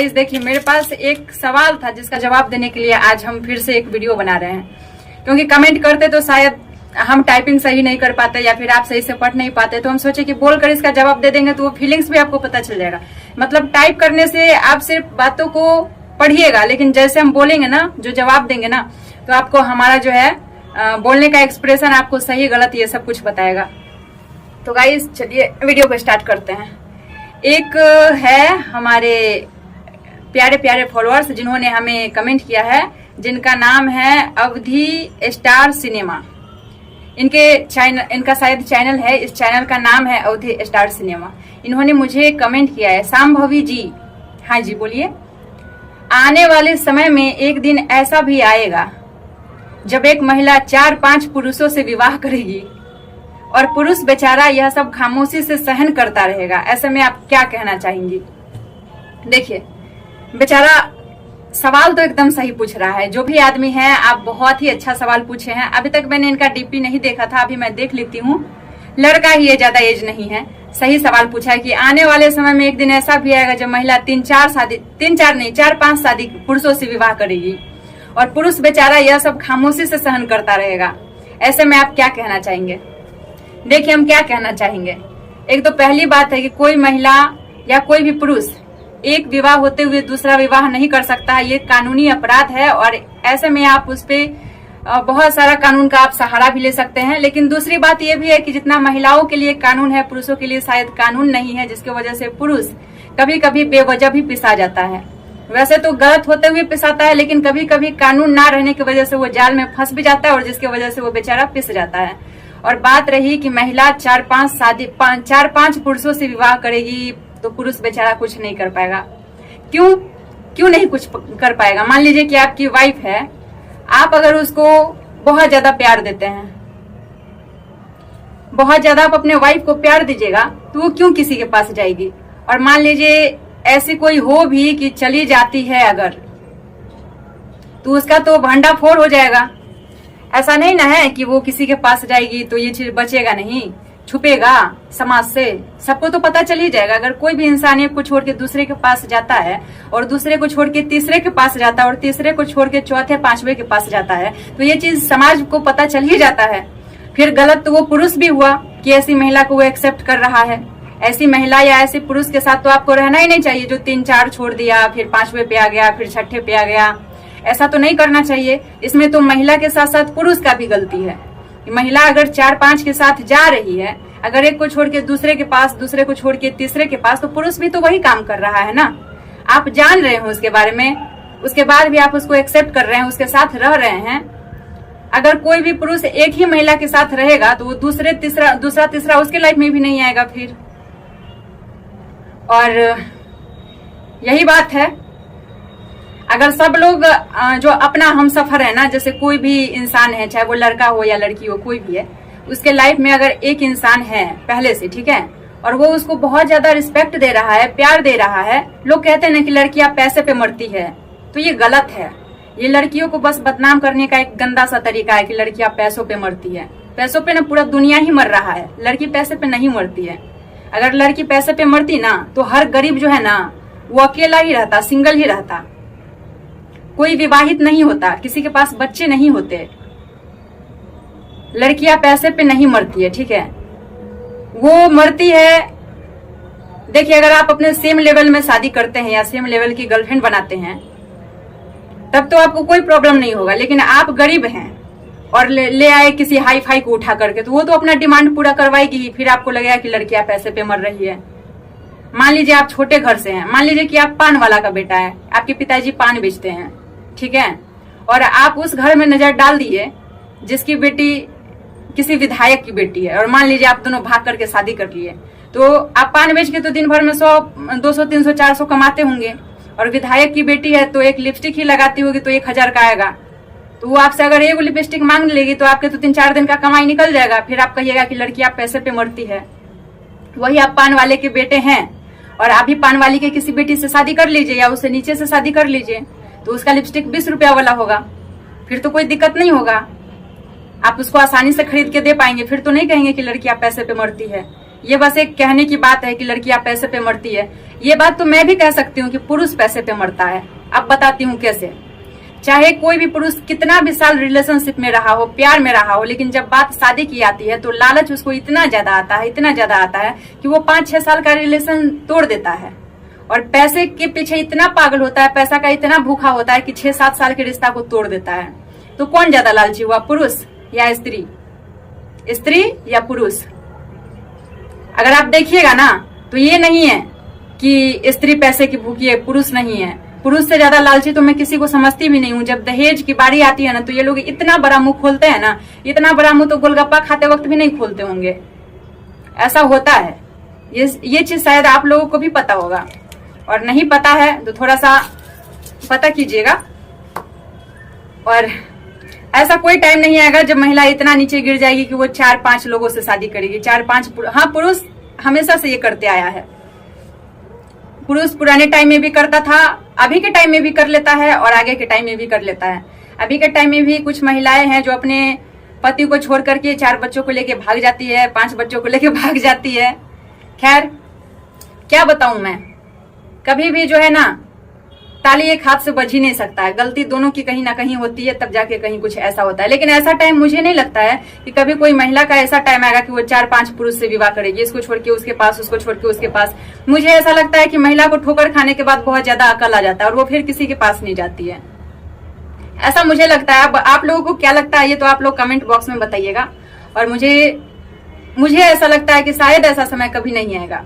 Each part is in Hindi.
देखिए, मेरे पास एक सवाल था जिसका जवाब देने के लिए आज हम फिर से एक वीडियो बना रहे हैं। क्योंकि कमेंट करते तो शायद हम टाइपिंग सही नहीं कर पाते या फिर आप सही से पढ़ नहीं पाते, तो हम सोचे कि बोलकर इसका जवाब दे देंगे तो वो फीलिंग्स भी आपको पता चल जाएगा। मतलब टाइप करने से आप सिर्फ बातों को पढ़िएगा, लेकिन जैसे हम बोलेंगे ना, जो जवाब देंगे ना, तो आपको हमारा जो है बोलने का एक्सप्रेशन आपको सही गलत ये सब कुछ बताएगा। तो गाइस चलिए वीडियो को स्टार्ट करते हैं। एक है हमारे प्यारे प्यारे फॉलोअर्स जिन्होंने हमें कमेंट किया है, जिनका नाम है अवधि स्टार सिनेमा। इनका शायद चैनल है, इस चैनल का नाम है अवधि स्टार सिनेमा। इन्होंने मुझे कमेंट किया है, सांभवी जी, हाँ जी बोलिए। आने वाले समय में एक दिन ऐसा भी आएगा जब एक महिला 4-5 पुरुषों से विवाह करेगी और पुरुष बेचारा यह सब खामोशी से सहन करता रहेगा। ऐसे में आप क्या कहना चाहेंगी? देखिए बेचारा सवाल तो एकदम सही पूछ रहा है। जो भी आदमी है, आप बहुत ही अच्छा सवाल पूछे हैं। अभी तक मैंने इनका डीपी नहीं देखा था, अभी मैं देख लेती हूँ। लड़का ही है, ज्यादा एज नहीं है। सही सवाल पूछा है कि आने वाले समय में एक दिन ऐसा भी आएगा जब महिला 4-5 शादी पुरुषों से विवाह करेगी और पुरुष बेचारा यह सब खामोशी से सहन करता रहेगा। ऐसे में आप क्या कहना चाहेंगे? देखिए हम क्या कहना चाहेंगे। एक तो पहली बात है कि कोई महिला या कोई भी पुरुष एक विवाह होते हुए दूसरा विवाह नहीं कर सकता है। ये कानूनी अपराध है और ऐसे में आप उस पे बहुत सारा कानून का आप सहारा भी ले सकते हैं। लेकिन दूसरी बात यह भी है कि जितना महिलाओं के लिए कानून है, पुरुषों के लिए शायद कानून नहीं है, जिसकी वजह से पुरुष कभी कभी बेवजह भी पिसा जाता है। वैसे तो गलत होते हुए पिसाता है, लेकिन कभी कभी कानून ना रहने की वजह से वो जाल में फंस भी जाता है और जिसकी वजह से वो बेचारा पिस जाता है। और बात रही कि महिला 4-5 पुरुषों से विवाह करेगी तो पुरुष बेचारा कुछ नहीं कर पाएगा। क्यों नहीं कुछ कर पाएगा? मान लीजिए कि आपकी वाइफ है, आप अगर उसको बहुत ज्यादा प्यार देते हैं, बहुत ज्यादा आप अपने वाइफ को प्यार दीजिएगा, तो वो क्यों किसी के पास जाएगी? और मान लीजिए ऐसी कोई हो भी कि चली जाती है अगर, तो उसका तो भंडा फोड़ हो जाएगा। ऐसा नहीं ना है कि वो किसी के पास जाएगी तो ये चीज बचेगा नहीं, छुपेगा समाज से। सबको तो पता चल ही जाएगा। अगर कोई भी इंसान एक को छोड़ के दूसरे के पास जाता है और दूसरे को छोड़ के तीसरे के पास जाता है और तीसरे को छोड़ के चौथे 5वें के पास जाता है, तो ये चीज समाज को पता चल ही जाता है। फिर गलत तो वो पुरुष भी हुआ कि ऐसी महिला को वो एक्सेप्ट कर रहा है। ऐसी महिला या ऐसे पुरुष के साथ तो आपको रहना ही नहीं चाहिए जो 3-4 छोड़ दिया, फिर 5वें पे आ गया, फिर 6ठे पे आ गया। ऐसा तो नहीं करना चाहिए। इसमें तो महिला के साथ साथ पुरुष का भी गलती है। महिला अगर 4-5 के साथ जा रही है, अगर एक को छोड़ के दूसरे के पास, दूसरे को छोड़ के तीसरे के पास, तो पुरुष भी तो वही काम कर रहा है ना। आप जान रहे हो उसके बारे में, उसके बाद भी आप उसको एक्सेप्ट कर रहे हैं, उसके साथ रह रहे हैं। अगर कोई भी पुरुष एक ही महिला के साथ रहेगा तो वो दूसरा तीसरा उसके लाइफ में भी नहीं आएगा फिर। और यही बात है, अगर सब लोग जो अपना हमसफर है ना, जैसे कोई भी इंसान है, चाहे वो लड़का हो या लड़की हो, कोई भी है, उसके लाइफ में अगर एक इंसान है पहले से, ठीक है, और वो उसको बहुत ज्यादा रिस्पेक्ट दे रहा है, प्यार दे रहा है। लोग कहते हैं ना कि लड़कियां पैसे पे मरती है, तो ये गलत है। ये लड़कियों को बस बदनाम करने का एक गंदा सा तरीका है कि लड़कियां पैसों पे मरती है। पैसों पे ना पूरा दुनिया ही मर रहा है, लड़की पैसे पे नहीं मरती है। अगर लड़की पैसे पे मरती ना तो हर गरीब जो है ना वो अकेला ही रहता, सिंगल ही रहता, कोई विवाहित नहीं होता, किसी के पास बच्चे नहीं होते। लड़कियां पैसे पे नहीं मरती है, ठीक है, वो मरती है। देखिए अगर आप अपने सेम लेवल में शादी करते हैं या सेम लेवल की गर्लफ्रेंड बनाते हैं तब तो आपको कोई प्रॉब्लम नहीं होगा। लेकिन आप गरीब हैं और ले आए किसी हाई फाई को उठा करके, तो वो तो अपना डिमांड पूरा करवाएगी ही। फिर आपको लगेगा कि लड़कियां पैसे पे मर रही है। मान लीजिए आप छोटे घर से हैं, मान लीजिए कि आप पान वाला का बेटा है, आपके पिताजी पान बेचते हैं, ठीक है, और आप उस घर में नजर डाल दिए जिसकी बेटी किसी विधायक की बेटी है, और मान लीजिए आप दोनों भाग करके शादी कर लिए, तो आप पान बेच के तो दिन भर में 100, 200, 300, 400 कमाते होंगे, और विधायक की बेटी है तो एक लिपस्टिक ही लगाती होगी तो 1000 का आएगा। तो वो आपसे अगर एक लिपस्टिक मांग लेगी तो आपके तो 3-4 दिन का कमाई निकल जाएगा। फिर आप कहिएगा कि लड़की आप पैसे पे मरती है। वही आप पान वाले के बेटे हैं और आप भी पान वाली के किसी बेटी से शादी कर लीजिए या उससे नीचे से शादी कर लीजिए, तो उसका लिपस्टिक 20 रुपया वाला होगा, फिर तो कोई दिक्कत नहीं होगा, आप उसको आसानी से खरीद के दे पाएंगे। फिर तो नहीं कहेंगे कि लड़कियां पैसे पे मरती है। ये बस एक कहने की बात है कि लड़कियां पैसे पे मरती है। ये बात तो मैं भी कह सकती हूँ कि पुरुष पैसे पे मरता है। अब बताती हूँ कैसे। चाहे कोई भी पुरुष कितना भी साल रिलेशनशिप में रहा हो, प्यार में रहा हो, लेकिन जब बात शादी की आती है तो लालच उसको इतना ज्यादा आता है, इतना ज्यादा आता है कि वो 5-6 साल का रिलेशन तोड़ देता है और पैसे के पीछे इतना पागल होता है, पैसा का इतना भूखा होता है कि 6-7 साल के रिश्ता को तोड़ देता है। तो कौन ज्यादा लालची हुआ, पुरुष या स्त्री? स्त्री या पुरुष? अगर आप देखिएगा ना तो ये नहीं है कि स्त्री पैसे की भूखी है, पुरुष नहीं है। पुरुष से ज्यादा लालची तो मैं किसी को समझती भी नहीं हूँ। जब दहेज की बारी आती है ना तो ये लोग इतना बड़ा मुंह खोलते हैं ना, इतना बड़ा मुंह तो गोलगप्पा खाते वक्त भी नहीं खोलते होंगे। ऐसा होता है। ये चीज शायद आप लोगों को भी पता होगा, और नहीं पता है तो थोड़ा सा पता कीजिएगा। और ऐसा कोई टाइम नहीं आएगा जब महिला इतना नीचे गिर जाएगी कि वो 4-5 लोगों से शादी करेगी। 4-5, हाँ, पुरुष हमेशा से ये करते आया है। पुरुष पुराने टाइम में भी करता था, अभी के टाइम में भी कर लेता है और आगे के टाइम में भी कर लेता है। अभी के टाइम में भी कुछ महिलाएं हैं जो अपने पति को छोड़ करके 4 बच्चों को लेके भाग जाती है, 5 बच्चों को लेके भाग जाती है। खैर, क्या बताऊं मैं, कभी भी जो है ना, ताली एक हाथ से बज ही नहीं सकता है। गलती दोनों की कहीं ना कहीं होती है, तब जाके कहीं कुछ ऐसा होता है। लेकिन ऐसा टाइम मुझे नहीं लगता है कि कभी कोई महिला का ऐसा टाइम आएगा कि वो 4-5 पुरुष से विवाह करेगी, इसको छोड़ के उसके पास, उसको छोड़ के उसके पास। मुझे ऐसा लगता है कि महिला को ठोकर खाने के बाद बहुत ज्यादा अकल आ जाता है और वो फिर किसी के पास नहीं जाती है। ऐसा मुझे लगता है। अब आप लोगों को क्या लगता है ये तो आप लोग कमेंट बॉक्स में बताइएगा। और मुझे ऐसा लगता है कि शायद ऐसा समय कभी नहीं आएगा।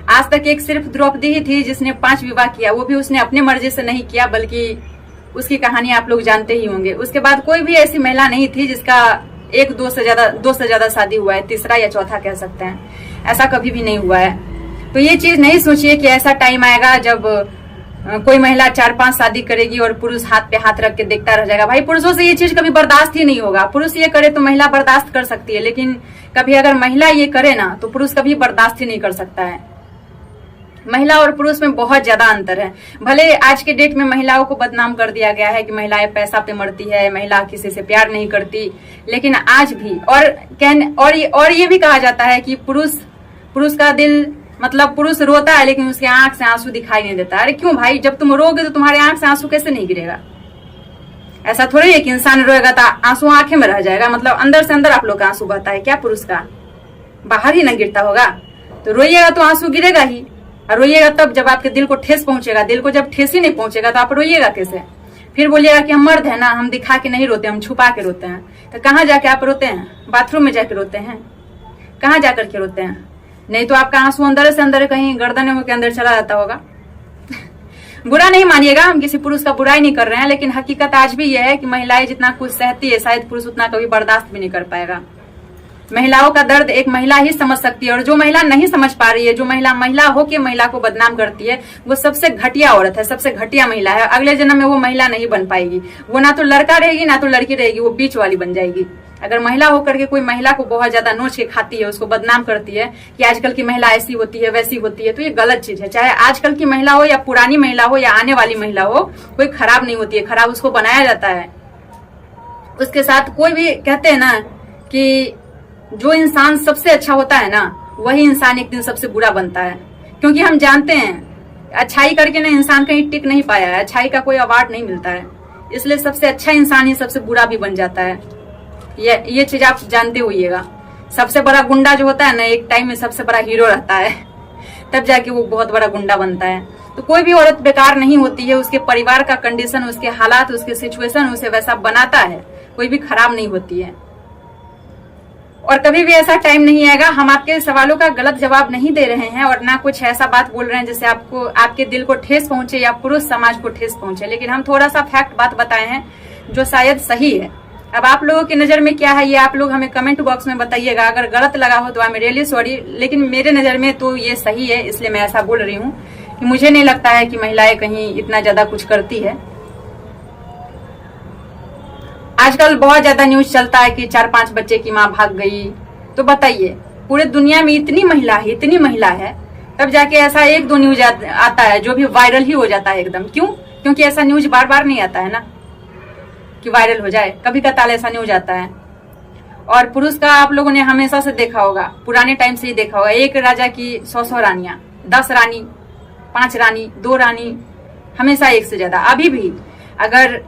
आज तक एक सिर्फ द्रौपदी ही थी जिसने 5 विवाह किया, वो भी उसने अपनी मर्जी से नहीं किया, बल्कि उसकी कहानी आप लोग जानते ही होंगे। उसके बाद कोई भी ऐसी महिला नहीं थी जिसका 1-2 से ज्यादा शादी हुआ है, तीसरा या चौथा कह सकते हैं। ऐसा कभी भी नहीं हुआ है। तो ये चीज नहीं सोचिए कि ऐसा टाइम आएगा जब कोई महिला 4-5 शादी करेगी और पुरुष हाथ पे हाथ रख के देखता रह जाएगा। भाई, पुरुषों से ये चीज कभी बर्दाश्त ही नहीं होगा। पुरुष ये करे तो महिला बर्दाश्त कर सकती है, लेकिन कभी अगर महिला ये करे ना तो पुरुष कभी बर्दाश्त ही नहीं कर सकता है। महिला और पुरुष में बहुत ज्यादा अंतर है। भले आज के डेट में महिलाओं को बदनाम कर दिया गया है कि महिलाएं पैसा पे मरती है, महिला किसी से प्यार नहीं करती, लेकिन आज भी और ये भी कहा जाता है कि पुरुष का दिल, मतलब पुरुष रोता है लेकिन उसके आंख से आंसू दिखाई नहीं देता। अरे क्यों भाई, जब तुम रोगे तो तुम्हारे आंख से आंसू कैसे नहीं गिरेगा? ऐसा थोड़ी है कि इंसान रोएगा तो आंसू आंखें में रह जाएगा, मतलब अंदर से अंदर आप लोग का आंसू बहता है क्या पुरुष का? बाहर ही ना गिरता होगा? तो रोइएगा तो आंसू गिरेगा ही, और रोइएगा तब जब आपके दिल को ठेस पहुंचेगा। दिल को जब ठेस ही नहीं पहुंचेगा तो आप रोइएगा कैसे? फिर बोलिएगा कि हम मर्द है ना, हम दिखा के नहीं रोते, हम छुपा के रोते हैं। तो कहाँ जाके आप रोते हैं? बाथरूम में जाके रोते हैं? कहाँ जाकर के रोते हैं? नहीं तो आपका आंसू अंदर से अंदर कहीं गर्दनों के अंदर चला जाता होगा। बुरा नहीं मानिएगा, हम किसी पुरुष का बुराई नहीं कर रहे हैं, लेकिन हकीकत आज भी यह है कि महिलाएं जितना कुछ सहती है शायद पुरुष उतना कभी बर्दाश्त भी नहीं कर पाएगा। महिलाओं का दर्द एक महिला ही समझ सकती है, और जो महिला नहीं समझ पा रही है, जो महिला होके महिला को बदनाम करती है, वो सबसे घटिया औरत है, सबसे घटिया महिला है। अगले जन्म में वो महिला नहीं बन पाएगी। वो ना तो लड़का रहेगी ना तो लड़की रहेगी, वो बीच वाली बन जाएगी। अगर महिला होकर के कोई महिला को बहुत ज्यादा नोच के खाती है, उसको बदनाम करती है कि आजकल की महिला ऐसी होती है वैसी होती है, तो ये गलत चीज है। चाहे आजकल की महिला हो या पुरानी महिला हो या आने वाली महिला हो, कोई खराब नहीं होती है, खराब उसको बनाया जाता है। उसके साथ कोई भी कहते हैं ना कि जो इंसान सबसे अच्छा होता है ना, वही इंसान एक दिन सबसे बुरा बनता है। क्योंकि हम जानते हैं अच्छाई करके ना इंसान कहीं टिक नहीं पाया है, अच्छाई का कोई अवार्ड नहीं मिलता है, इसलिए सबसे अच्छा इंसान ही सबसे बुरा भी बन जाता है। ये चीज आप जानते होइएगा। सबसे बड़ा गुंडा जो होता है ना, एक टाइम में सबसे बड़ा हीरो रहता है, तब जाके वो बहुत बड़ा गुंडा बनता है। तो कोई भी औरत बेकार नहीं होती है, उसके परिवार का कंडीशन, उसके हालात, उसके सिचुएशन उसे वैसा बनाता है, कोई भी खराब नहीं होती है। और कभी भी ऐसा टाइम नहीं आएगा। हम आपके सवालों का गलत जवाब नहीं दे रहे हैं और ना कुछ ऐसा बात बोल रहे हैं जिससे आपको, आपके दिल को ठेस पहुंचे या पुरुष समाज को ठेस पहुंचे, लेकिन हम थोड़ा सा फैक्ट बात बताए हैं जो शायद सही है। अब आप लोगों की नजर में क्या है ये आप लोग हमें कमेंट बॉक्स में बताइएगा। अगर गलत लगा हो तो आई एम रियली सॉरी, लेकिन मेरे नजर में तो ये सही है, इसलिए मैं ऐसा बोल रही हूँ कि मुझे नहीं लगता है कि महिलाएं कहीं इतना ज्यादा कुछ करती है। आजकल बहुत ज्यादा न्यूज चलता है कि 4-5 बच्चे की माँ भाग गई। तो बताइए, पूरे दुनिया में इतनी महिला है, तब जाके ऐसा 1-2 न्यूज आता है जो भी वायरल ही हो जाता है एकदम। क्यों? क्योंकि ऐसा न्यूज बार बार नहीं आता है ना कि वायरल हो जाए, कभी कताल ऐसा न्यूज आता है। और पुरुष का आप लोगों ने हमेशा से देखा होगा, पुराने टाइम से ही देखा होगा, एक राजा की 100 रानियां, 10 रानी, 5 रानी, 2 रानी, हमेशा एक से ज्यादा। अभी भी अगर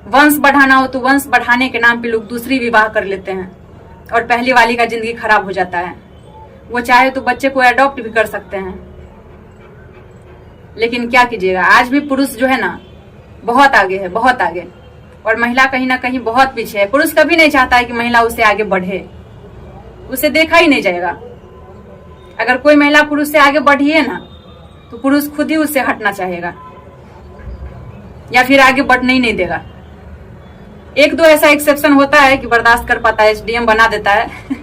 वंश बढ़ाना हो तो वंश बढ़ाने के नाम पे लोग दूसरी विवाह कर लेते हैं और पहली वाली का जिंदगी खराब हो जाता है। वो चाहे तो बच्चे को अडॉप्ट भी कर सकते हैं, लेकिन क्या कीजिएगा, आज भी पुरुष जो है ना बहुत आगे है, बहुत आगे, और महिला कहीं ना कहीं बहुत पीछे है। पुरुष कभी नहीं चाहता है कि महिला उससे आगे बढ़े, उसे देखा ही नहीं जाएगा। अगर कोई महिला पुरुष से आगे बढ़ी है ना तो पुरुष खुद ही उससे हटना चाहेगा या फिर आगे बढ़ने ही नहीं देगा। 1-2 ऐसा एक्सेप्शन होता है कि बर्दाश्त कर पाता है, एसडीएम बना देता है